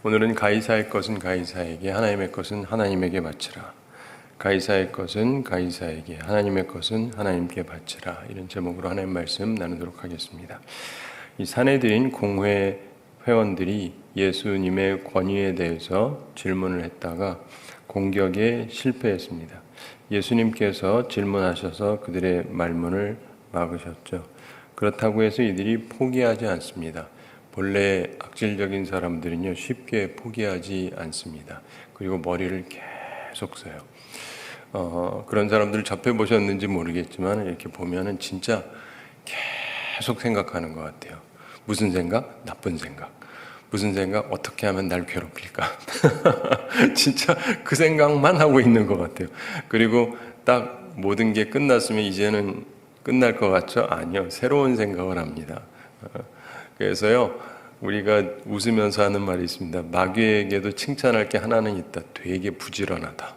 오늘은 가이사의 것은 가이사에게, 하나님의 것은 하나님에게 바치라. 가이사의 것은 가이사에게, 하나님의 것은 하나님께 바치라. 이런 제목으로 하나님 말씀 나누도록 하겠습니다. 이 사내들인 공회 회원들이 예수님의 권위에 대해서 질문을 했다가 공격에 실패했습니다. 예수님께서 질문하셔서 그들의 말문을 막으셨죠. 그렇다고 해서 이들이 포기하지 않습니다. 본래 악질적인 사람들은요, 쉽게 포기하지 않습니다. 그리고 머리를 계속 써요. 그런 사람들을 접해보셨는지 모르겠지만 이렇게 보면은 진짜 계속 생각하는 것 같아요. 무슨 생각? 나쁜 생각. 무슨 생각? 어떻게 하면 날 괴롭힐까? 진짜 그 생각만 하고 있는 것 같아요. 그리고 딱 모든 게 끝났으면 이제는 끝날 것 같죠? 아니요. 새로운 생각을 합니다. 그래서요, 우리가 웃으면서 하는 말이 있습니다. 마귀에게도 칭찬할 게 하나는 있다. 되게 부지런하다.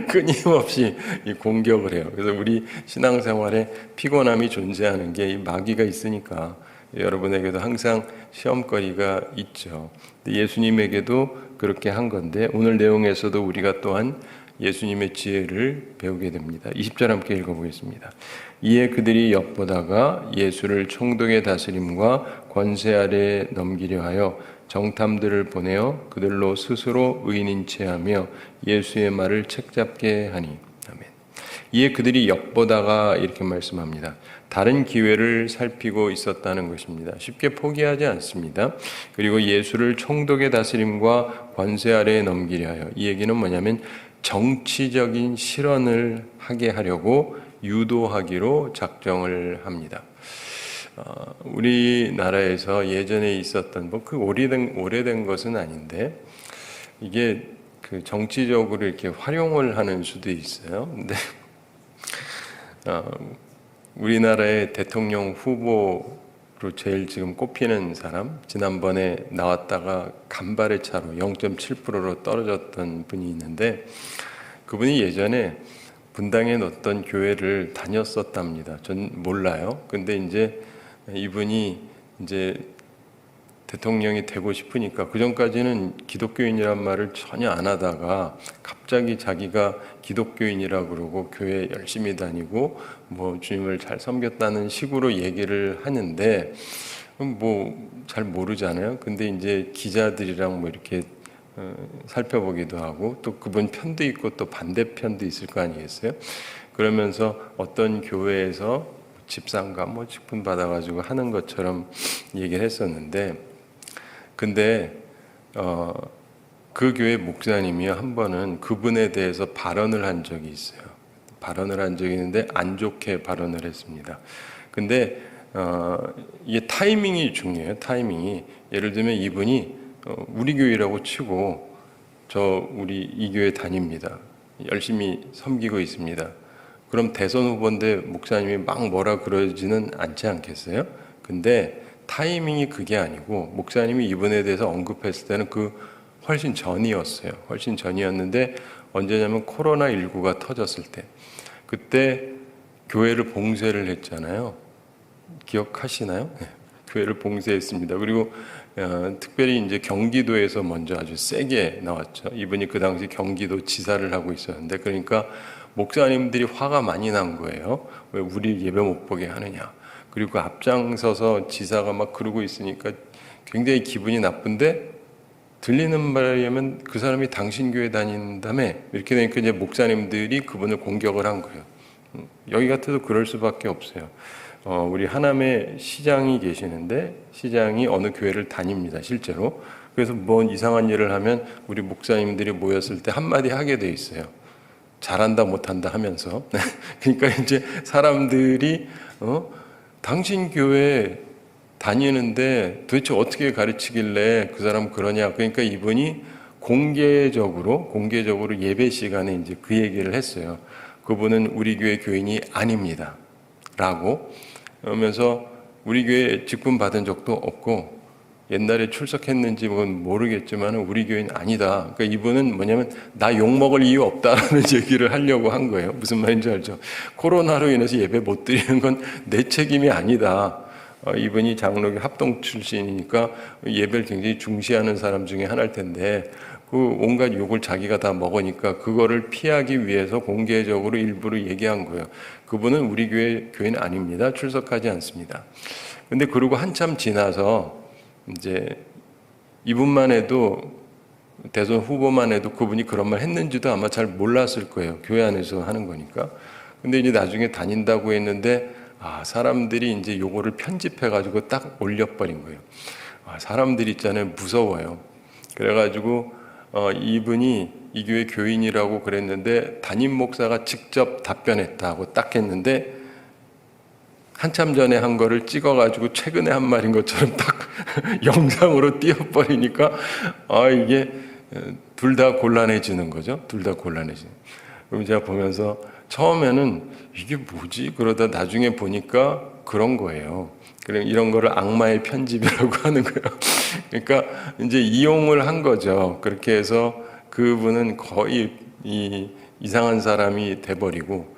끊임없이 이 공격을 해요. 그래서 우리 신앙생활에 피곤함이 존재하는 게 이 마귀가 있으니까 여러분에게도 항상 시험거리가 있죠. 예수님에게도 그렇게 한 건데 오늘 내용에서도 우리가 또한 예수님의 지혜를 배우게 됩니다. 20절 함께 읽어보겠습니다. 이에 그들이 엿보다가 예수를 총독의 다스림과 권세 아래 넘기려 하여 정탐들을 보내어 그들로 스스로 의인인 체하며 예수의 말을 책잡게 하니. 아멘. 이에 그들이 엿보다가 이렇게 말씀합니다. 다른 기회를 살피고 있었다는 것입니다. 쉽게 포기하지 않습니다. 그리고 예수를 총독의 다스림과 권세 아래에 넘기려 하여, 이 얘기는 뭐냐면 정치적인 실언을 하게 하려고 유도하기로 작정을 합니다. 우리나라에서 예전에 있었던 그 오래된 것은 아닌데 이게 그 정치적으로 이렇게 활용을 하는 수도 있어요. 근데 우리나라의 대통령 후보로 제일 지금 꼽히는 사람, 지난번에 나왔다가 간발의 차로 0.7%로 떨어졌던 분이 있는데 그분이 예전에 분당에 어떤 교회를 다녔었답니다. 전 몰라요. 근데 이제 이분이 이제 대통령이 되고 싶으니까 그전까지는 기독교인이란 말을 전혀 안 하다가 갑자기 자기가 기독교인이라고 그러고 교회 열심히 다니고 뭐 주님을 잘 섬겼다는 식으로 얘기를 하는데 뭐 잘 모르잖아요. 근데 이제 기자들이랑 뭐 이렇게 살펴보기도 하고 또 그분 편도 있고 또 반대편도 있을 거 아니겠어요? 그러면서 어떤 교회에서 집사인가 뭐 직분 받아가지고 하는 것처럼 얘기를 했었는데 근데 그 교회 목사님이 한 번은 그분에 대해서 발언을 한 적이 있어요. 발언을 한 적이 있는데 안 좋게 발언을 했습니다. 근데 이게 타이밍이 중요해요. 타이밍이. 예를 들면 이분이 우리 교회라고 치고 우리 이 교회 다닙니다. 열심히 섬기고 있습니다. 그럼 대선 후보인데 목사님이 막 뭐라 그러지는 않지 않겠어요? 근데 타이밍이 그게 아니고 목사님이 이분에 대해서 언급했을 때는 그 훨씬 전이었어요. 훨씬 전이었는데 언제냐면 코로나19가 터졌을 때 그때 교회를 봉쇄를 했잖아요. 기억하시나요? 네. 교회를 봉쇄했습니다. 그리고 특별히 이제 경기도에서 먼저 아주 세게 나왔죠. 이분이 그 당시 경기도 지사를 하고 있었는데 그러니까 목사님들이 화가 많이 난 거예요. 왜 우리 예배 못 보게 하느냐. 그리고 앞장서서 지사가 막 그러고 있으니까 굉장히 기분이 나쁜데 들리는 말에 의하면 그 사람이 당신 교회 다닌다며 이렇게 되니까 이제 목사님들이 그분을 공격을 한 거예요. 여기 같아도 그럴 수밖에 없어요. 우리 하남에 시장이 계시는데 시장이 어느 교회를 다닙니다. 실제로. 그래서 뭔 이상한 일을 하면 우리 목사님들이 모였을 때 한마디 하게 돼 있어요. 잘한다 못한다 하면서. 그러니까 이제 사람들이 당신 교회 다니는데 도대체 어떻게 가르치길래 그 사람 그러냐. 그러니까 이분이 공개적으로 예배 시간에 이제 그 얘기를 했어요. 그분은 우리 교회 교인이 아닙니다. 라고 하면서 우리 교회에 직분 받은 적도 없고 옛날에 출석했는지 모르겠지만 우리 교회는 아니다. 그러니까 이분은 뭐냐면 나 욕먹을 이유 없다라는 얘기를 하려고 한 거예요. 무슨 말인지 알죠? 코로나로 인해서 예배 못 드리는 건 내 책임이 아니다. 이분이 장로교 합동 출신이니까 예배를 굉장히 중시하는 사람 중에 하나일 텐데 그 온갖 욕을 자기가 다 먹으니까 그거를 피하기 위해서 공개적으로 일부러 얘기한 거예요. 그분은 우리 교회는 아닙니다. 출석하지 않습니다. 근데 그러고 한참 지나서 이제 이분만 해도 대선 후보만 해도 그분이 그런 말 했는지도 아마 잘 몰랐을 거예요. 교회 안에서 하는 거니까. 근데 이제 나중에 다닌다고 했는데 사람들이 이제 요거를 편집해가지고 딱 올려버린 거예요. 사람들이 있잖아요. 무서워요. 그래가지고 이분이 이 교회 교인이라고 그랬는데 담임 목사가 직접 답변했다고 딱 했는데 한참 전에 한 거를 찍어가지고 최근에 한 말인 것처럼 딱 영상으로 띄워버리니까 이게 둘 다 곤란해지는 거죠. 둘 다 곤란해지는. 그럼 제가 보면서 처음에는 이게 뭐지? 그러다 나중에 보니까 그런 거예요. 그럼 이런 거를 악마의 편집이라고 하는 거예요. 그러니까 이제 이용을 한 거죠. 그렇게 해서 그분은 거의 이상한 사람이 돼버리고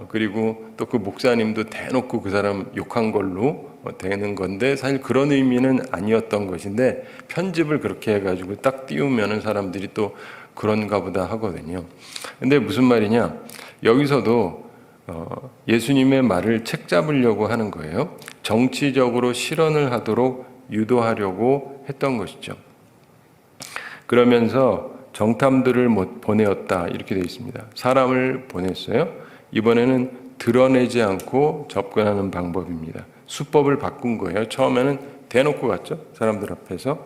그리고 또 그 목사님도 대놓고 그 사람 욕한 걸로 되는 건데 사실 그런 의미는 아니었던 것인데 편집을 그렇게 해가지고 딱 띄우면은 사람들이 또 그런가 보다 하거든요. 근데 무슨 말이냐? 여기서도 예수님의 말을 책 잡으려고 하는 거예요. 정치적으로 실언을 하도록 유도하려고 했던 것이죠. 그러면서 정탐들을 보내었다 이렇게 되어 있습니다. 사람을 보냈어요. 이번에는 드러내지 않고 접근하는 방법입니다. 수법을 바꾼 거예요. 처음에는 대놓고 갔죠. 사람들 앞에서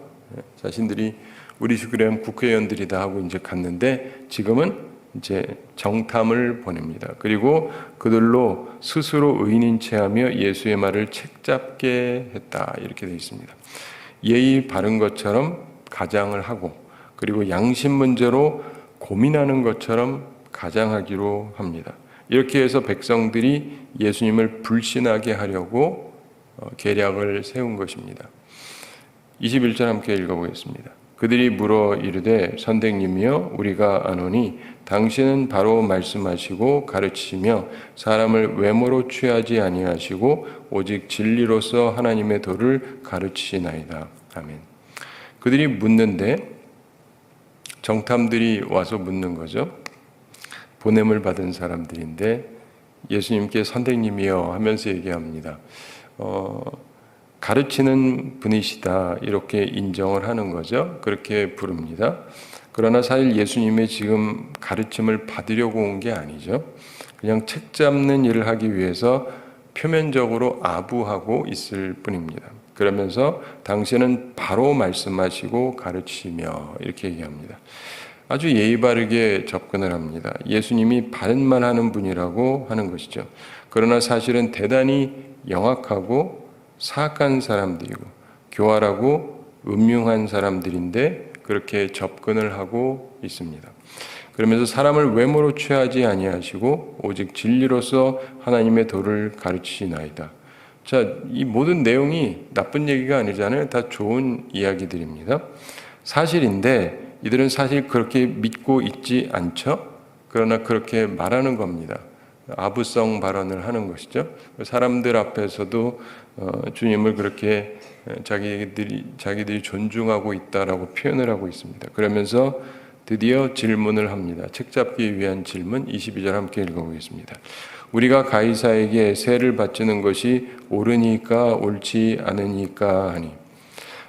자신들이 우리 그럼 국회의원들이다 하고 이제 갔는데 지금은 이제 정탐을 보냅니다. 그리고 그들로 스스로 의인인 체하며 예수의 말을 책잡게 했다 이렇게 되어 있습니다. 예의 바른 것처럼 가장을 하고 그리고 양심 문제로 고민하는 것처럼 가장하기로 합니다. 이렇게 해서 백성들이 예수님을 불신하게 하려고 계략을 세운 것입니다. 21절 함께 읽어보겠습니다. 그들이 물어 이르되 선생님이여 우리가 아노니 당신은 바로 말씀하시고 가르치시며 사람을 외모로 취하지 아니하시고 오직 진리로서 하나님의 도를 가르치시나이다. 아멘. 그들이 묻는데 정탐들이 와서 묻는 거죠. 보냄을 받은 사람들인데 예수님께 선생님이여 하면서 얘기합니다. 가르치는 분이시다 이렇게 인정을 하는 거죠. 그렇게 부릅니다. 그러나 사실 예수님의 지금 가르침을 받으려고 온 게 아니죠. 그냥 책 잡는 일을 하기 위해서 표면적으로 아부하고 있을 뿐입니다. 그러면서 당신은 바로 말씀하시고 가르치시며 이렇게 얘기합니다. 아주 예의 바르게 접근을 합니다. 예수님이 바른 말 하는 분이라고 하는 것이죠. 그러나 사실은 대단히 영악하고 사악한 사람들이고 교활하고 음흉한 사람들인데 그렇게 접근을 하고 있습니다. 그러면서 사람을 외모로 취하지 아니하시고 오직 진리로서 하나님의 도를 가르치시나이다. 자, 이 모든 내용이 나쁜 얘기가 아니잖아요. 다 좋은 이야기들입니다. 사실인데 이들은 사실 그렇게 믿고 있지 않죠. 그러나 그렇게 말하는 겁니다. 아부성 발언을 하는 것이죠. 사람들 앞에서도 주님을 그렇게 자기들이 존중하고 있다라고 표현을 하고 있습니다. 그러면서 드디어 질문을 합니다. 책 잡기 위한 질문 22절 함께 읽어보겠습니다. 우리가 가이사에게 세를 바치는 것이 옳으니까 옳지 않으니까 하니.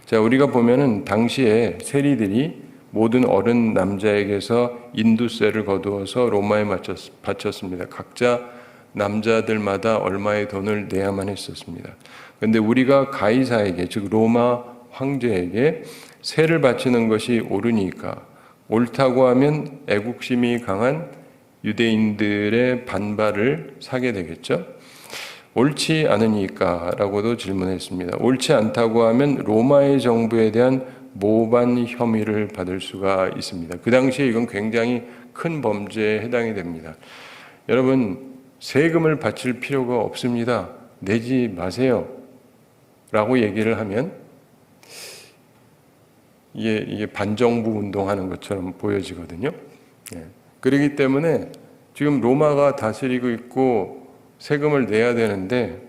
자, 우리가 보면은 당시에 세리들이 모든 어른 남자에게서 인두세를 거두어서 로마에 바쳤습니다. 각자 남자들마다 얼마의 돈을 내야만 했었습니다. 그런데 우리가 가이사에게, 즉 로마 황제에게 세를 바치는 것이 옳으니까, 옳다고 하면 애국심이 강한 유대인들의 반발을 사게 되겠죠. 옳지 않으니까 라고도 질문했습니다. 옳지 않다고 하면 로마의 정부에 대한 모반 혐의를 받을 수가 있습니다. 그 당시에 이건 굉장히 큰 범죄에 해당이 됩니다. 여러분, 세금을 바칠 필요가 없습니다. 내지 마세요. 라고 얘기를 하면 이게 반정부 운동하는 것처럼 보여지거든요. 그렇기 때문에 지금 로마가 다스리고 있고 세금을 내야 되는데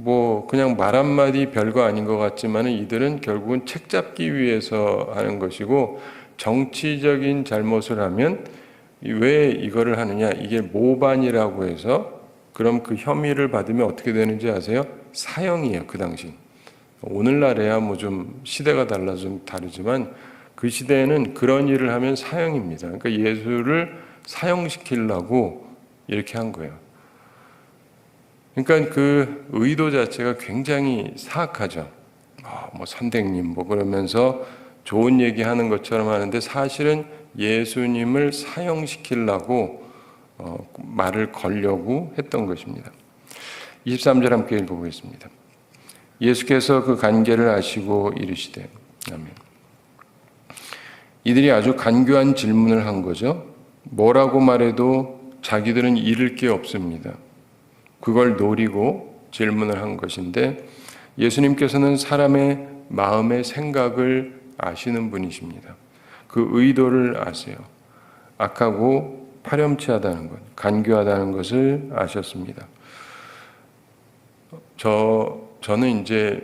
뭐 그냥 말 한마디 별거 아닌 것 같지만은 이들은 결국은 책 잡기 위해서 하는 것이고, 정치적인 잘못을 하면 왜 이거를 하느냐, 이게 모반이라고 해서, 그럼 그 혐의를 받으면 어떻게 되는지 아세요? 사형이에요. 그 당시. 오늘날에야 뭐 좀 시대가 달라서 좀 다르지만 그 시대에는 그런 일을 하면 사형입니다. 그러니까 예수를 사형시키려고 이렇게 한 거예요. 그러니까 그 의도 자체가 굉장히 사악하죠. 뭐 선생님 뭐 그러면서 좋은 얘기하는 것처럼 하는데, 사실은 예수님을 사형시키려고 말을 걸려고 했던 것입니다. 23절 함께 읽어보겠습니다. 예수께서 그 간계를 아시고 이르시되, 아멘. 이들이 아주 간교한 질문을 한 거죠. 뭐라고 말해도 자기들은 잃을 게 없습니다. 그걸 노리고 질문을 한 것인데, 예수님께서는 사람의 마음의 생각을 아시는 분이십니다. 그 의도를 아세요. 악하고 파렴치하다는 것, 간교하다는 것을 아셨습니다. 저는 이제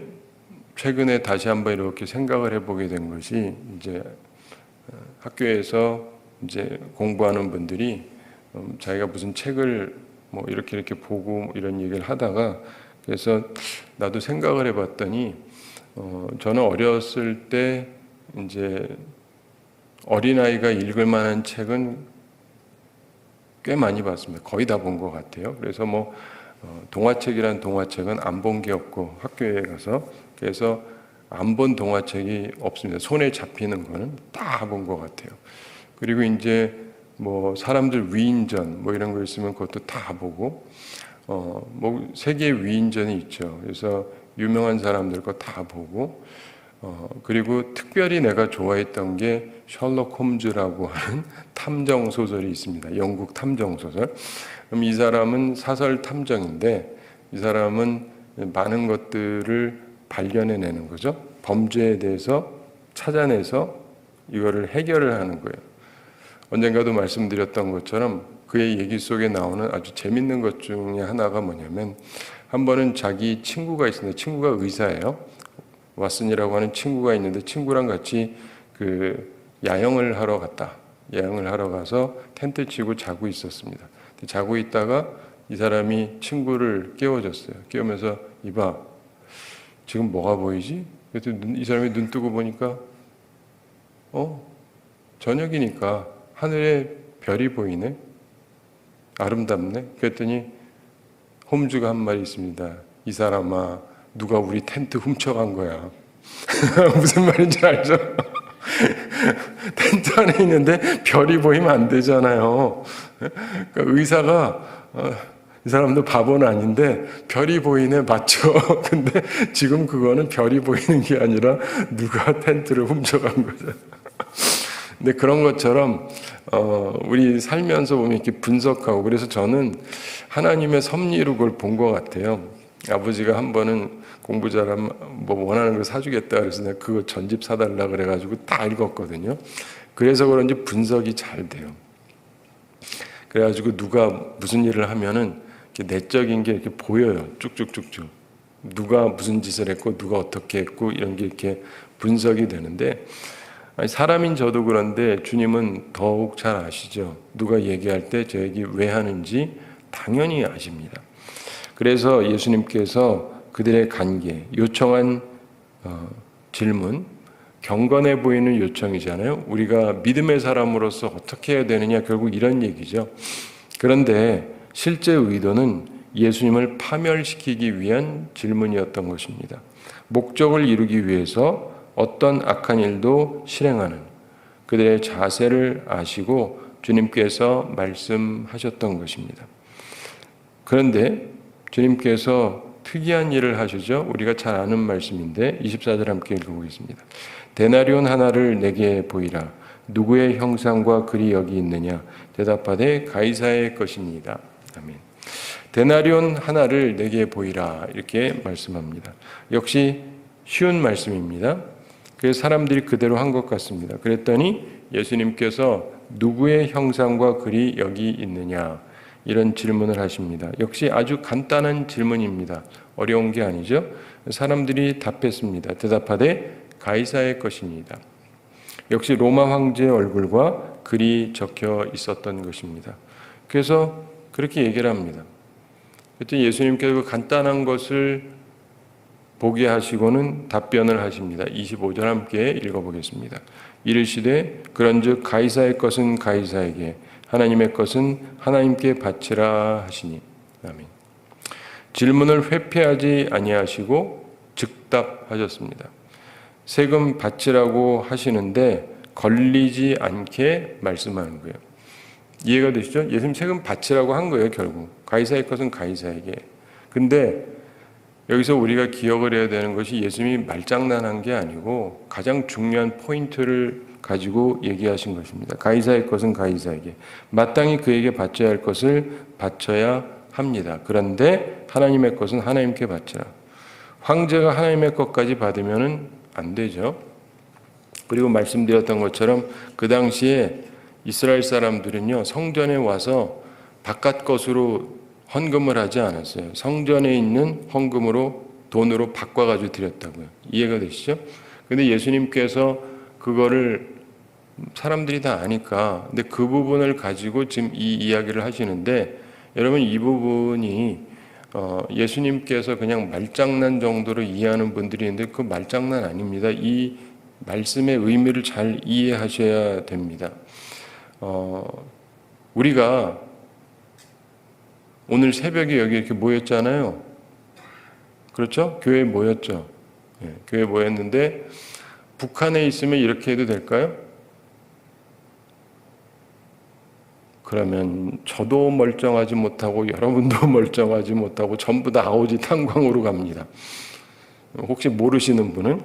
최근에 다시 한번 이렇게 생각을 해보게 된 것이, 이제 학교에서 이제 공부하는 분들이 자기가 무슨 책을 뭐 이렇게 보고 이런 얘기를 하다가, 그래서 나도 생각을 해봤더니 저는 어렸을 때 이제 어린아이가 읽을 만한 책은 꽤 많이 봤습니다. 거의 다 본 것 같아요. 그래서 뭐 동화책이란 동화책은 안 본 게 없고, 학교에 가서 그래서 안 본 동화책이 없습니다. 손에 잡히는 거는 다 본 것 같아요. 그리고 이제 뭐 사람들 위인전 뭐 이런 거 있으면 그것도 다 보고, 뭐 세계 위인전이 있죠. 그래서 유명한 사람들 거 다 보고, 그리고 특별히 내가 좋아했던 게 셜록 홈즈라고 하는 탐정 소설이 있습니다. 영국 탐정 소설. 그럼 이 사람은 사설 탐정인데, 이 사람은 많은 것들을 발견해내는 거죠. 범죄에 대해서 찾아내서 이거를 해결을 하는 거예요. 언젠가도 말씀드렸던 것처럼 그의 얘기 속에 나오는 아주 재밌는 것 중에 하나가 뭐냐면, 한 번은 자기 친구가 있습니다. 친구가 의사예요. 왓슨이라고 하는 친구가 있는데, 친구랑 같이 그 야영을 하러 가서 텐트 치고 자고 있었습니다. 자고 있다가 이 사람이 친구를 깨워줬어요. 깨우면서, 이봐, 지금 뭐가 보이지? 그랬더니 이 사람이 눈 뜨고 보니까 저녁이니까 하늘에 별이 보이네. 아름답네. 그랬더니 홈즈가 한 말이 있습니다. 이 사람아, 누가 우리 텐트 훔쳐간 거야. 무슨 말인지 알죠? 텐트 안에 있는데 별이 보이면 안 되잖아요. 그러니까 의사가 이 사람도 바보는 아닌데 별이 보이네, 맞죠? 근데 지금 그거는 별이 보이는 게 아니라 누가 텐트를 훔쳐간 거죠. 근데 그런 것처럼 우리 살면서 보면 이렇게 분석하고, 그래서 저는 하나님의 섭리로 그걸 본 것 같아요. 아버지가 한 번은 공부 잘하면 뭐 원하는 거 사주겠다 그래서 내가 그거 전집 사달라 그래가지고 다 읽었거든요. 그래서 그런지 분석이 잘 돼요. 그래가지고 누가 무슨 일을 하면은 내적인 게 이렇게 보여요. 쭉쭉쭉쭉. 누가 무슨 짓을 했고 누가 어떻게 했고 이런 게 이렇게 분석이 되는데, 사람인 저도 그런데 주님은 더욱 잘 아시죠. 누가 얘기할 때 저 얘기 왜 하는지 당연히 아십니다. 그래서 예수님께서 그들의 간계, 요청한 질문, 경건해 보이는 요청이잖아요. 우리가 믿음의 사람으로서 어떻게 해야 되느냐, 결국 이런 얘기죠. 그런데 실제 의도는 예수님을 파멸시키기 위한 질문이었던 것입니다. 목적을 이루기 위해서 어떤 악한 일도 실행하는 그들의 자세를 아시고 주님께서 말씀하셨던 것입니다. 그런데 주님께서 특이한 일을 하시죠. 우리가 잘 아는 말씀인데 24절 함께 읽어보겠습니다. 데나리온 하나를 내게 보이라. 누구의 형상과 글이 여기 있느냐? 대답하되 가이사의 것입니다. 아멘. 데나리온 하나를 내게 보이라, 이렇게 말씀합니다. 역시 쉬운 말씀입니다. 그래서 사람들이 그대로 한 것 같습니다. 그랬더니 예수님께서 누구의 형상과 글이 여기 있느냐, 이런 질문을 하십니다. 역시 아주 간단한 질문입니다. 어려운 게 아니죠. 사람들이 답했습니다. 대답하되 가이사의 것입니다. 역시 로마 황제의 얼굴과 글이 적혀 있었던 것입니다. 그래서 그렇게 얘기를 합니다. 그때 예수님께서 그 간단한 것을 보게 하시고는 답변을 하십니다. 25절 함께 읽어보겠습니다. 이르시되 그런즉 가이사의 것은 가이사에게 하나님의 것은 하나님께 바치라 하시니. 아멘. 질문을 회피하지 아니하시고 즉답하셨습니다. 세금 바치라고 하시는데 걸리지 않게 말씀하는 거예요. 이해가 되시죠? 예수님 세금 바치라고 한 거예요. 결국 가이사의 것은 가이사에게. 근데 여기서 우리가 기억을 해야 되는 것이 예수님이 말장난한 게 아니고 가장 중요한 포인트를 가지고 얘기하신 것입니다. 가이사의 것은 가이사에게, 마땅히 그에게 바쳐야 할 것을 바쳐야 합니다. 그런데 하나님의 것은 하나님께 바치라. 황제가 하나님의 것까지 받으면 안 되죠. 그리고 말씀드렸던 것처럼 그 당시에 이스라엘 사람들은요, 성전에 와서 바깥 것으로 헌금을 하지 않았어요. 성전에 있는 헌금으로 돈으로 바꿔가지고 드렸다고요. 이해가 되시죠? 근데 예수님께서 그거를 사람들이 다 아니까, 근데 그 부분을 가지고 지금 이 이야기를 하시는데, 여러분 이 부분이 예수님께서 그냥 말장난 정도로 이해하는 분들이 있는데 그 말장난 아닙니다. 이 말씀의 의미를 잘 이해하셔야 됩니다. 우리가 오늘 새벽에 여기 이렇게 모였잖아요. 그렇죠? 교회에 모였죠. 네, 교회에 모였는데 북한에 있으면 이렇게 해도 될까요? 그러면 저도 멀쩡하지 못하고 여러분도 멀쩡하지 못하고 전부 다 아오지 탄광으로 갑니다. 혹시 모르시는 분은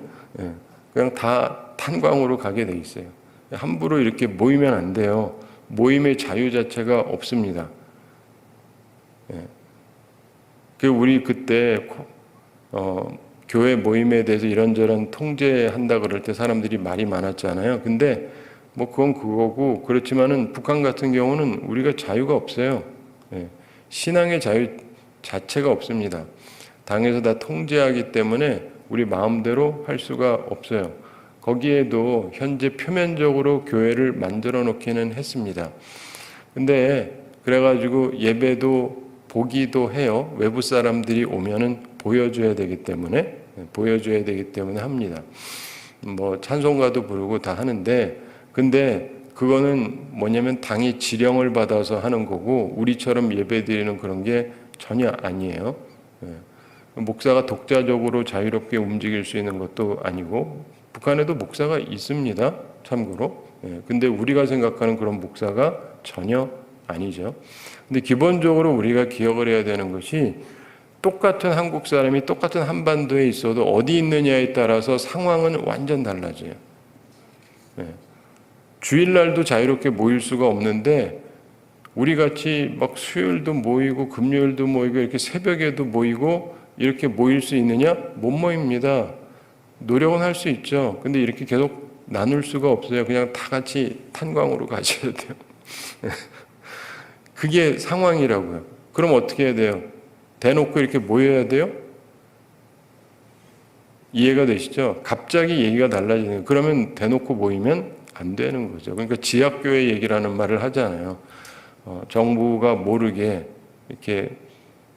그냥 다 탄광으로 가게 돼 있어요. 함부로 이렇게 모이면 안 돼요. 모임의 자유 자체가 없습니다. 우리 그때 교회 모임에 대해서 이런저런 통제한다 그럴 때 사람들이 말이 많았잖아요. 근데 뭐 그건 그거고, 그렇지만은 북한 같은 경우는 우리가 자유가 없어요. 신앙의 자유 자체가 없습니다. 당에서 다 통제하기 때문에 우리 마음대로 할 수가 없어요. 거기에도 현재 표면적으로 교회를 만들어 놓기는 했습니다. 근데 그래가지고 예배도 보기도 해요. 외부 사람들이 오면은 보여줘야 되기 때문에 합니다. 뭐 찬송가도 부르고 다 하는데, 근데 그거는 뭐냐면 당이 지령을 받아서 하는 거고 우리처럼 예배 드리는 그런 게 전혀 아니에요. 목사가 독자적으로 자유롭게 움직일 수 있는 것도 아니고, 북한에도 목사가 있습니다. 참고로. 근데 우리가 생각하는 그런 목사가 전혀 아니죠. 근데 기본적으로 우리가 기억을 해야 되는 것이, 똑같은 한국 사람이 똑같은 한반도에 있어도 어디 있느냐에 따라서 상황은 완전 달라져요. 주일날도 자유롭게 모일 수가 없는데 우리 같이 막 수요일도 모이고 금요일도 모이고 이렇게 새벽에도 모이고 이렇게 모일 수 있느냐? 못 모입니다. 노력은 할 수 있죠. 근데 이렇게 계속 나눌 수가 없어요. 그냥 다 같이 탄광으로 가셔야 돼요. 그게 상황이라고요. 그럼 어떻게 해야 돼요? 대놓고 이렇게 모여야 돼요? 이해가 되시죠? 갑자기 얘기가 달라지는, 그러면 대놓고 모이면 안 되는 거죠. 그러니까 지하교회 얘기라는 말을 하잖아요. 정부가 모르게 이렇게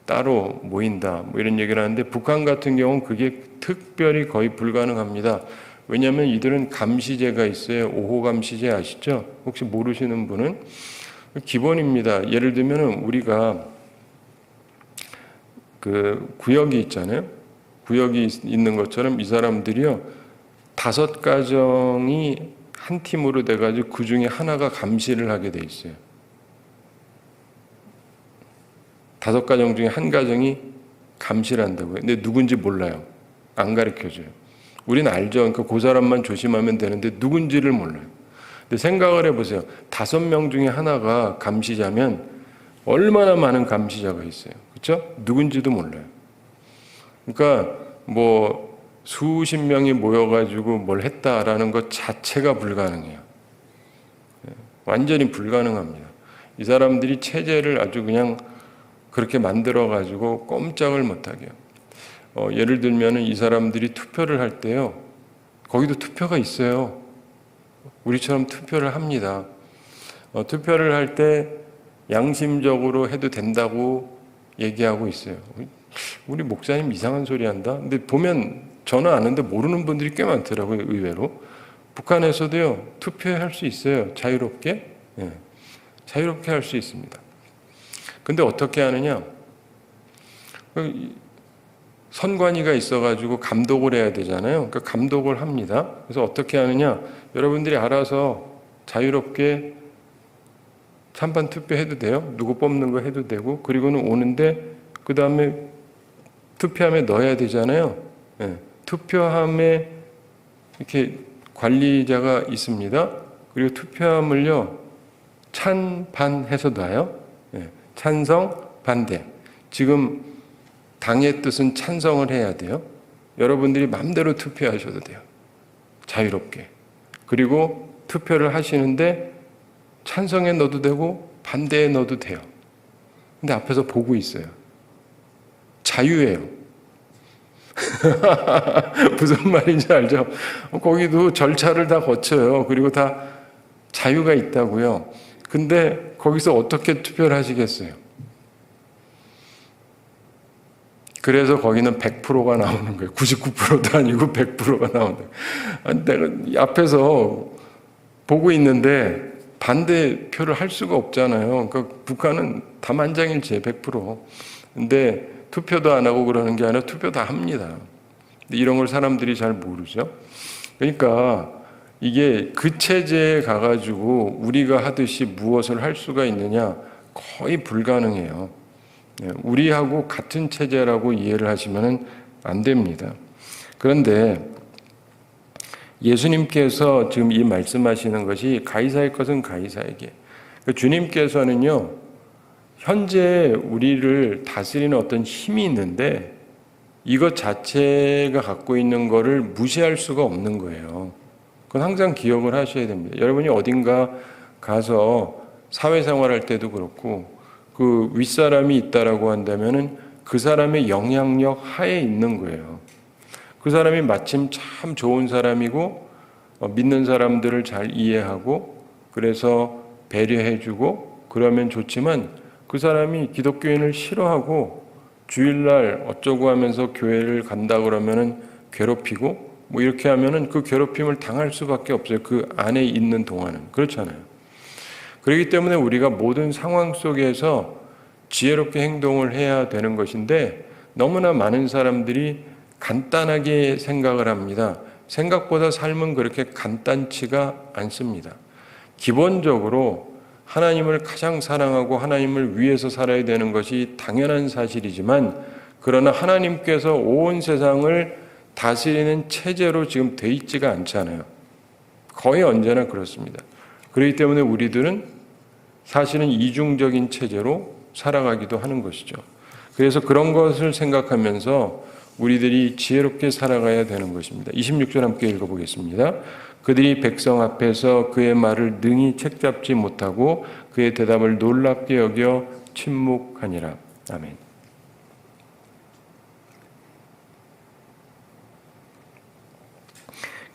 따로 모인다, 뭐 이런 얘기를 하는데, 북한 같은 경우는 그게 특별히 거의 불가능합니다. 왜냐하면 이들은 감시제가 있어요. 5호 감시제 아시죠? 혹시 모르시는 분은 기본입니다. 예를 들면 우리가 그 구역이 있잖아요. 구역이 있는 것처럼 이 사람들이요, 5가정이 한 팀으로 돼가지고 그 중에 하나가 감시를 하게 돼 있어요. 5가정 중에 한 가정이 감시를 한다고요. 근데 누군지 몰라요. 안 가르쳐줘요. 우리는 알죠. 그러니까 그 사람만 조심하면 되는데 누군지를 몰라요. 근데 생각을 해보세요. 5명 중에 하나가 감시자면 얼마나 많은 감시자가 있어요. 그렇죠? 누군지도 몰라요. 그러니까 뭐 수십 명이 모여가지고 뭘 했다라는 것 자체가 불가능해요. 완전히 불가능합니다. 이 사람들이 체제를 아주 그냥 그렇게 만들어가지고 꼼짝을 못하게 해요. 예를 들면 이 사람들이 투표를 할 때요. 거기도 투표가 있어요. 우리처럼 투표를 합니다. 투표를 할 때 양심적으로 해도 된다고 얘기하고 있어요. 우리 목사님 이상한 소리 한다. 근데 보면 저는 아는데 모르는 분들이 꽤 많더라고요. 의외로. 북한에서도요. 투표할 수 있어요. 자유롭게. 예, 자유롭게 할 수 있습니다. 근데 어떻게 하느냐? 선관위가 있어가지고 감독을 해야 되잖아요. 그러니까 감독을 합니다. 그래서 어떻게 하느냐? 여러분들이 알아서 자유롭게 찬반 투표해도 돼요. 누구 뽑는 거 해도 되고, 그리고는 오는데 그 다음에 투표함에 넣어야 되잖아요. 예, 투표함에 이렇게 관리자가 있습니다. 그리고 투표함을요 찬반 해서 놔요. 예, 찬성, 반대. 지금 당의 뜻은 찬성을 해야 돼요. 여러분들이 마음대로 투표하셔도 돼요. 자유롭게. 그리고 투표를 하시는데 찬성에 넣어도 되고 반대에 넣어도 돼요. 근데 앞에서 보고 있어요. 자유예요. 무슨 말인지 알죠? 거기도 절차를 다 거쳐요. 그리고 다 자유가 있다고요. 근데 거기서 어떻게 투표를 하시겠어요? 그래서 거기는 100%가 나오는 거예요. 99%도 아니고 100%가 나오는 거예요. 내가 앞에서 보고 있는데 반대표를 할 수가 없잖아요. 그러니까 북한은 다만장일치에 100%. 근데 투표도 안 하고 그러는 게 아니라 투표 다 합니다. 이런 걸 사람들이 잘 모르죠. 그러니까 이게 그 체제에 가가지고 우리가 하듯이 무엇을 할 수가 있느냐? 거의 불가능해요. 우리하고 같은 체제라고 이해를 하시면 안 됩니다. 그런데 예수님께서 지금 이 말씀하시는 것이 가이사의 것은 가이사에게. 주님께서는요, 현재 우리를 다스리는 어떤 힘이 있는데 이것 자체가 갖고 있는 것을 무시할 수가 없는 거예요. 그건 항상 기억을 하셔야 됩니다. 여러분이 어딘가 가서 사회생활할 때도 그렇고 그 윗사람이 있다라고 한다면은 그 사람의 영향력 하에 있는 거예요. 그 사람이 마침 참 좋은 사람이고 믿는 사람들을 잘 이해하고 그래서 배려해주고 그러면 좋지만 그 사람이 기독교인을 싫어하고 주일날 어쩌고 하면서 교회를 간다 그러면은 괴롭히고 뭐 이렇게 하면은 그 괴롭힘을 당할 수밖에 없어요. 그 안에 있는 동안은. 그렇잖아요. 그렇기 때문에 우리가 모든 상황 속에서 지혜롭게 행동을 해야 되는 것인데 너무나 많은 사람들이 간단하게 생각을 합니다. 생각보다 삶은 그렇게 간단치가 않습니다. 기본적으로 하나님을 가장 사랑하고 하나님을 위해서 살아야 되는 것이 당연한 사실이지만 그러나 하나님께서 온 세상을 다스리는 체제로 지금 돼 있지가 않잖아요. 거의 언제나 그렇습니다. 그렇기 때문에 우리들은 사실은 이중적인 체제로 살아가기도 하는 것이죠. 그래서 그런 것을 생각하면서 우리들이 지혜롭게 살아가야 되는 것입니다. 26절 함께 읽어보겠습니다. 그들이 백성 앞에서 그의 말을 능히 책잡지 못하고 그의 대답을 놀랍게 여겨 침묵하니라. 아멘.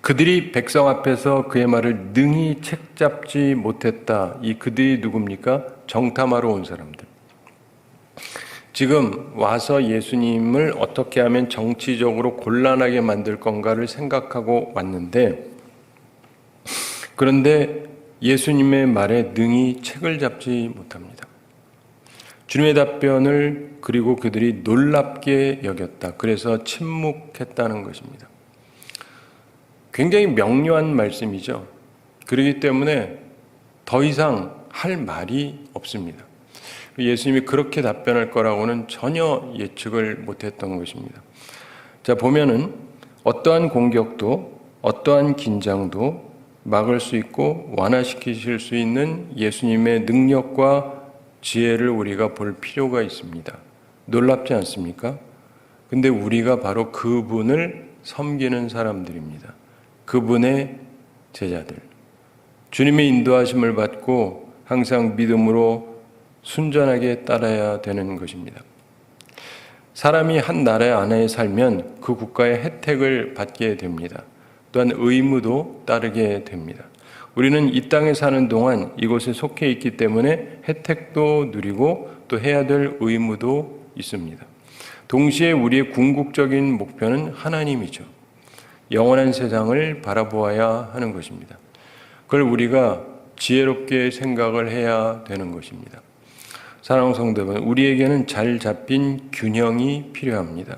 그들이 백성 앞에서 그의 말을 능히 책잡지 못했다. 이 그들이 누굽니까? 정탐하러 온 사람들. 지금 와서 예수님을 어떻게 하면 정치적으로 곤란하게 만들 건가를 생각하고 왔는데 그런데 예수님의 말에 능히 책을 잡지 못합니다. 주님의 답변을 그리고 그들이 놀랍게 여겼다. 그래서 침묵했다는 것입니다. 굉장히 명료한 말씀이죠. 그렇기 때문에 더 이상 할 말이 없습니다. 예수님이 그렇게 답변할 거라고는 전혀 예측을 못했던 것입니다. 자, 보면은 어떠한 공격도 어떠한 긴장도 막을 수 있고 완화시키실 수 있는 예수님의 능력과 지혜를 우리가 볼 필요가 있습니다. 놀랍지 않습니까? 근데 우리가 바로 그분을 섬기는 사람들입니다. 그분의 제자들. 주님의 인도하심을 받고 항상 믿음으로 순전하게 따라야 되는 것입니다. 사람이 한 나라 안에 살면 그 국가의 혜택을 받게 됩니다. 또한 의무도 따르게 됩니다. 우리는 이 땅에 사는 동안 이곳에 속해 있기 때문에 혜택도 누리고 또 해야 될 의무도 있습니다. 동시에 우리의 궁극적인 목표는 하나님이죠. 영원한 세상을 바라보아야 하는 것입니다. 그걸 우리가 지혜롭게 생각을 해야 되는 것입니다. 사랑하는 성도 여러분, 우리에게는 잘 잡힌 균형이 필요합니다.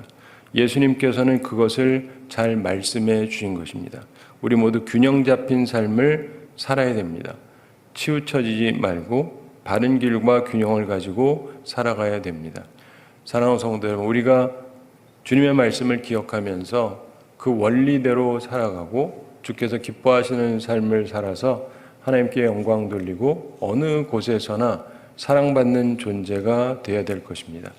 예수님께서는 그것을 잘 말씀해 주신 것입니다. 우리 모두 균형 잡힌 삶을 살아야 됩니다. 치우쳐지지 말고 바른 길과 균형을 가지고 살아가야 됩니다. 사랑하는 성도 여러분, 우리가 주님의 말씀을 기억하면서 그 원리대로 살아가고 주께서 기뻐하시는 삶을 살아서 하나님께 영광 돌리고 어느 곳에서나 사랑받는 존재가 되어야 될 것입니다.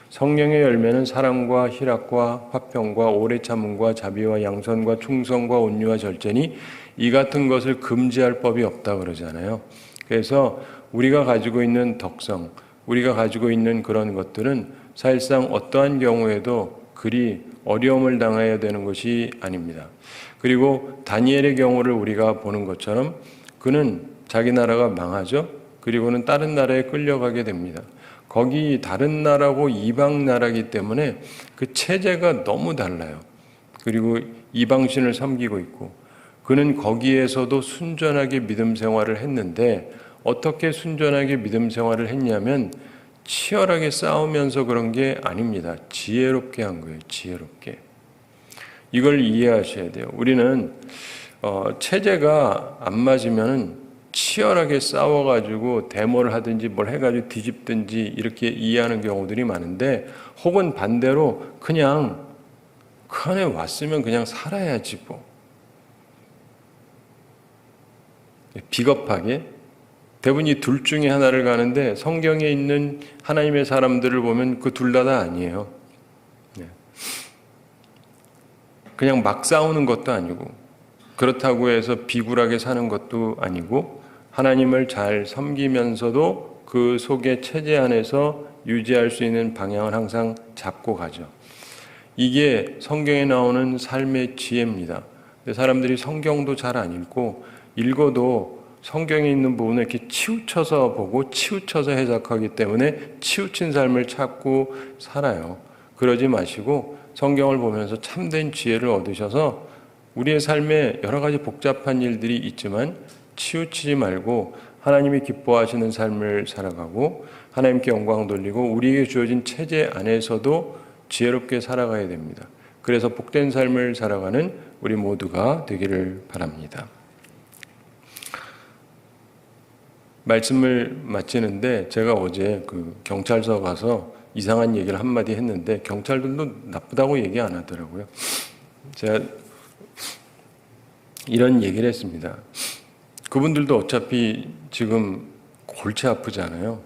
성령의 열매는 사랑과 희락과 화평과 오래 참음과 자비와 양선과 충성과 온유와 절제니 이 같은 것을 금지할 법이 없다 그러잖아요. 그래서 우리가 가지고 있는 덕성, 우리가 가지고 있는 그런 것들은 사실상 어떠한 경우에도 그리 어려움을 당해야 되는 것이 아닙니다. 그리고 다니엘의 경우를 우리가 보는 것처럼 그는 자기 나라가 망하죠. 그리고는 다른 나라에 끌려가게 됩니다. 거기 다른 나라고 이방 나라이기 때문에 그 체제가 너무 달라요. 그리고 이방신을 섬기고 있고 그는 거기에서도 순전하게 믿음 생활을 했는데 어떻게 순전하게 믿음 생활을 했냐면 치열하게 싸우면서 그런 게 아닙니다. 지혜롭게 한 거예요. 지혜롭게. 이걸 이해하셔야 돼요. 우리는 체제가 안 맞으면 치열하게 싸워가지고 데모를 하든지 뭘 해가지고 뒤집든지 이렇게 이해하는 경우들이 많은데 혹은 반대로 그냥 그 안에 왔으면 그냥 살아야지 뭐. 비겁하게 대부분 이 둘 중에 하나를 가는데 성경에 있는 하나님의 사람들을 보면 그 둘 다 아니에요. 그냥 막 싸우는 것도 아니고 그렇다고 해서 비굴하게 사는 것도 아니고 하나님을 잘 섬기면서도 그 속의 체제 안에서 유지할 수 있는 방향을 항상 잡고 가죠. 이게 성경에 나오는 삶의 지혜입니다. 사람들이 성경도 잘 안 읽고 읽어도 성경에 있는 부분을 이렇게 치우쳐서 보고 치우쳐서 해석하기 때문에 치우친 삶을 찾고 살아요. 그러지 마시고 성경을 보면서 참된 지혜를 얻으셔서 우리의 삶에 여러 가지 복잡한 일들이 있지만 치우치지 말고 하나님이 기뻐하시는 삶을 살아가고 하나님께 영광 돌리고 우리에게 주어진 체제 안에서도 지혜롭게 살아가야 됩니다. 그래서 복된 삶을 살아가는 우리 모두가 되기를 바랍니다. 말씀을 마치는데 제가 어제 그 경찰서 가서 이상한 얘기를 한마디 했는데 경찰들도 나쁘다고 얘기 안 하더라고요. 제가 이런 얘기를 했습니다. 그분들도 어차피 지금 골치 아프잖아요.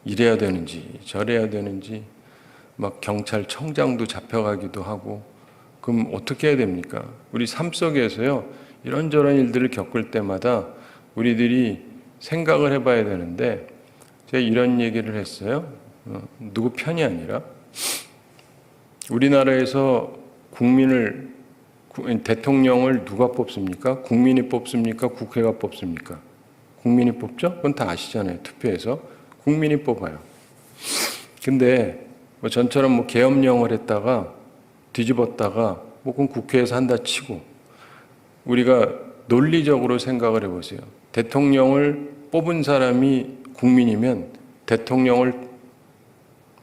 이래야 되는지 저래야 되는지 막 경찰청장도 잡혀가기도 하고 그럼 어떻게 해야 됩니까? 우리 삶 속에서요 이런저런 일들을 겪을 때마다 우리들이 생각을 해봐야 되는데 제가 이런 얘기를 했어요. 누구 편이 아니라 우리나라에서 대통령을 누가 뽑습니까? 국민이 뽑습니까? 국회가 뽑습니까? 국민이 뽑죠? 그건 다 아시잖아요. 투표해서 국민이 뽑아요. 근데 전처럼 계엄령을 했다가 뒤집었다가 그건 국회에서 한다 치고 우리가 논리적으로 생각을 해보세요. 대통령을 뽑은 사람이 국민이면 대통령을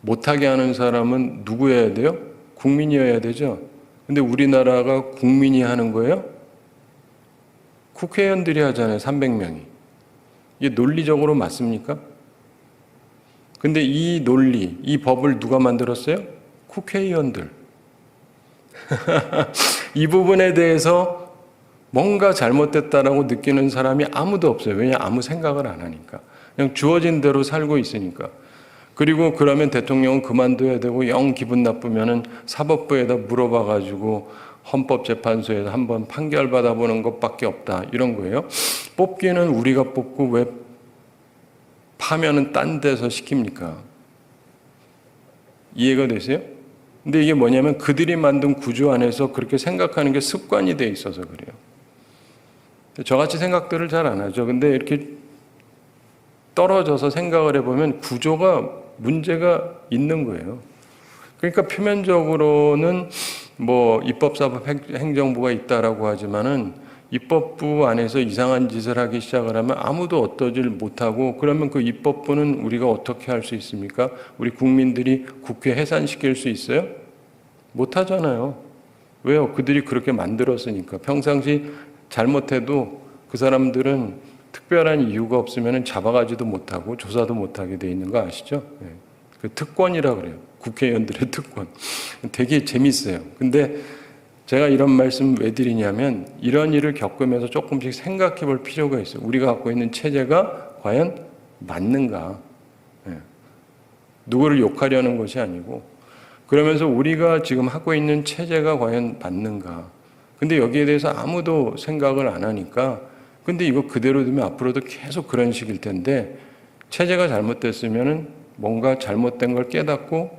못하게 하는 사람은 누구여야 돼요? 국민이어야 되죠. 근데 우리나라가 국민이 하는 거예요? 국회의원들이 하잖아요. 300명이. 이게 논리적으로 맞습니까? 근데 이 논리, 이 법을 누가 만들었어요? 국회의원들. 이 부분에 대해서 뭔가 잘못됐다라고 느끼는 사람이 아무도 없어요. 왜냐? 아무 생각을 안 하니까. 그냥 주어진 대로 살고 있으니까. 그리고 그러면 대통령은 그만둬야 되고 영 기분 나쁘면은 사법부에다 물어봐가지고 헌법재판소에서 한번 판결 받아보는 것밖에 없다. 이런 거예요. 뽑기는 우리가 뽑고 왜 하면은 딴 데서 시킵니까? 이해가 되세요? 근데 이게 뭐냐면 그들이 만든 구조 안에서 그렇게 생각하는 게 습관이 돼 있어서 그래요. 저같이 생각들을 잘 안 하죠. 근데 이렇게 떨어져서 생각을 해보면 구조가 문제가 있는 거예요. 그러니까 표면적으로는 뭐 입법사법 행정부가 있다라고 하지만은 입법부 안에서 이상한 짓을 하기 시작을 하면 아무도 어떠질 못하고, 그러면 그 입법부는 우리가 어떻게 할 수 있습니까? 우리 국민들이 국회 해산시킬 수 있어요? 못하잖아요. 왜요? 그들이 그렇게 만들었으니까. 평상시 잘못해도 그 사람들은 특별한 이유가 없으면 잡아가지도 못하고 조사도 못하게 돼 있는 거 아시죠? 그 특권이라 그래요. 국회의원들의 특권. 되게 재밌어요. 근데 제가 이런 말씀 왜 드리냐면 이런 일을 겪으면서 조금씩 생각해 볼 필요가 있어요. 우리가 갖고 있는 체제가 과연 맞는가? 누구를 욕하려는 것이 아니고, 그러면서 우리가 지금 하고 있는 체제가 과연 맞는가? 근데 여기에 대해서 아무도 생각을 안 하니까, 근데 이거 그대로 두면 앞으로도 계속 그런 식일 텐데, 체제가 잘못됐으면은 뭔가 잘못된 걸 깨닫고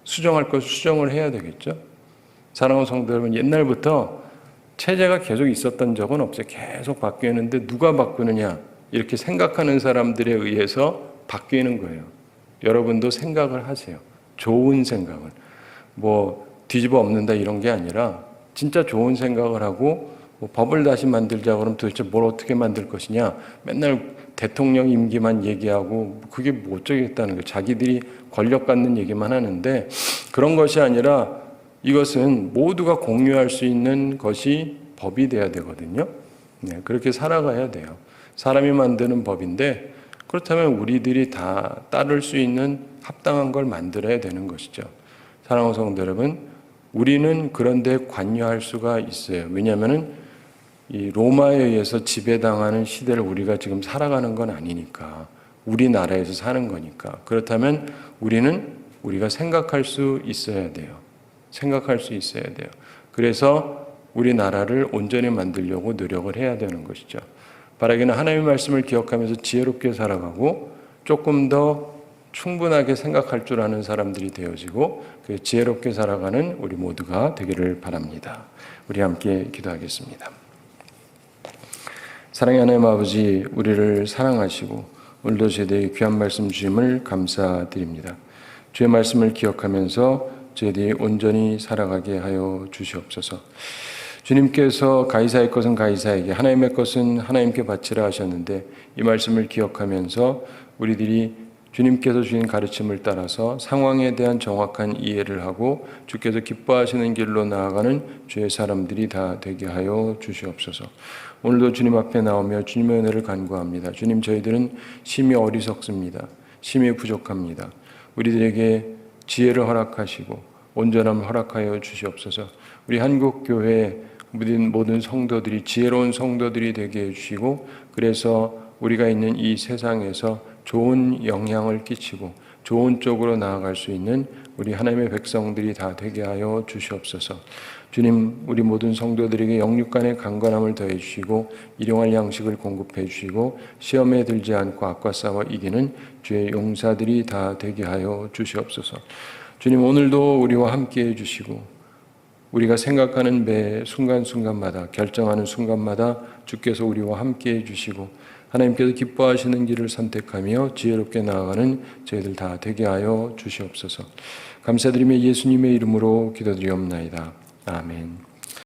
수정할 걸 수정을 해야 되겠죠? 사랑하는 성도 여러분, 옛날부터 체제가 계속 있었던 적은 없어요. 계속 바뀌었는데 누가 바꾸느냐? 이렇게 생각하는 사람들에 의해서 바뀌는 거예요. 여러분도 생각을 하세요. 좋은 생각을. 뭐 뒤집어 엎는다 이런 게 아니라 진짜 좋은 생각을 하고, 뭐 법을 다시 만들자 그러면 도대체 뭘 어떻게 만들 것이냐? 맨날 대통령 임기만 얘기하고 그게 뭐 어쩌겠다는 거예요. 자기들이 권력 갖는 얘기만 하는데, 그런 것이 아니라 이것은 모두가 공유할 수 있는 것이 법이 돼야 되거든요. 그렇게 살아가야 돼요. 사람이 만드는 법인데, 그렇다면 우리들이 다 따를 수 있는 합당한 걸 만들어야 되는 것이죠. 사랑하는 성도 여러분, 우리는 그런데 관여할 수가 있어요. 왜냐하면 이 로마에 의해서 지배당하는 시대를 우리가 지금 살아가는 건 아니니까, 우리나라에서 사는 거니까. 그렇다면 우리가 생각할 수 있어야 돼요. 생각할 수 있어야 돼요. 그래서 우리나라를 온전히 만들려고 노력을 해야 되는 것이죠. 바라기는 하나님의 말씀을 기억하면서 지혜롭게 살아가고 조금 더 충분하게 생각할 줄 아는 사람들이 되어지고 그 지혜롭게 살아가는 우리 모두가 되기를 바랍니다. 우리 함께 기도하겠습니다. 사랑의 하나님 아버지, 우리를 사랑하시고 오늘도 저희들에게 귀한 말씀 주심을 감사드립니다. 주의 말씀을 기억하면서 저희들이 온전히 살아가게 하여 주시옵소서. 주님께서 가이사의 것은 가이사에게, 하나님의 것은 하나님께 바치라 하셨는데, 이 말씀을 기억하면서 우리들이 주님께서 주신 가르침을 따라서 상황에 대한 정확한 이해를 하고 주께서 기뻐하시는 길로 나아가는 주의 사람들이 다 되게 하여 주시옵소서. 오늘도 주님 앞에 나오며 주님의 은혜를 간구합니다. 주님, 저희들은 심히 어리석습니다. 심히 부족합니다. 우리들에게 지혜를 허락하시고 온전함을 허락하여 주시옵소서. 우리 한국교회 모든 성도들이 지혜로운 성도들이 되게 해주시고, 그래서 우리가 있는 이 세상에서 좋은 영향을 끼치고 좋은 쪽으로 나아갈 수 있는 우리 하나님의 백성들이 다 되게 하여 주시옵소서. 주님, 우리 모든 성도들에게 영육간의 강건함을 더해 주시고 일용할 양식을 공급해 주시고 시험에 들지 않고 악과 싸워 이기는 주의 용사들이 다 되게 하여 주시옵소서. 주님, 오늘도 우리와 함께 해주시고 우리가 생각하는 매 순간순간마다, 결정하는 순간마다 주께서 우리와 함께 해주시고 하나님께서 기뻐하시는 길을 선택하며 지혜롭게 나아가는 저희들 다 되게 하여 주시옵소서. 감사드리며 예수님의 이름으로 기도드리옵나이다. 아멘.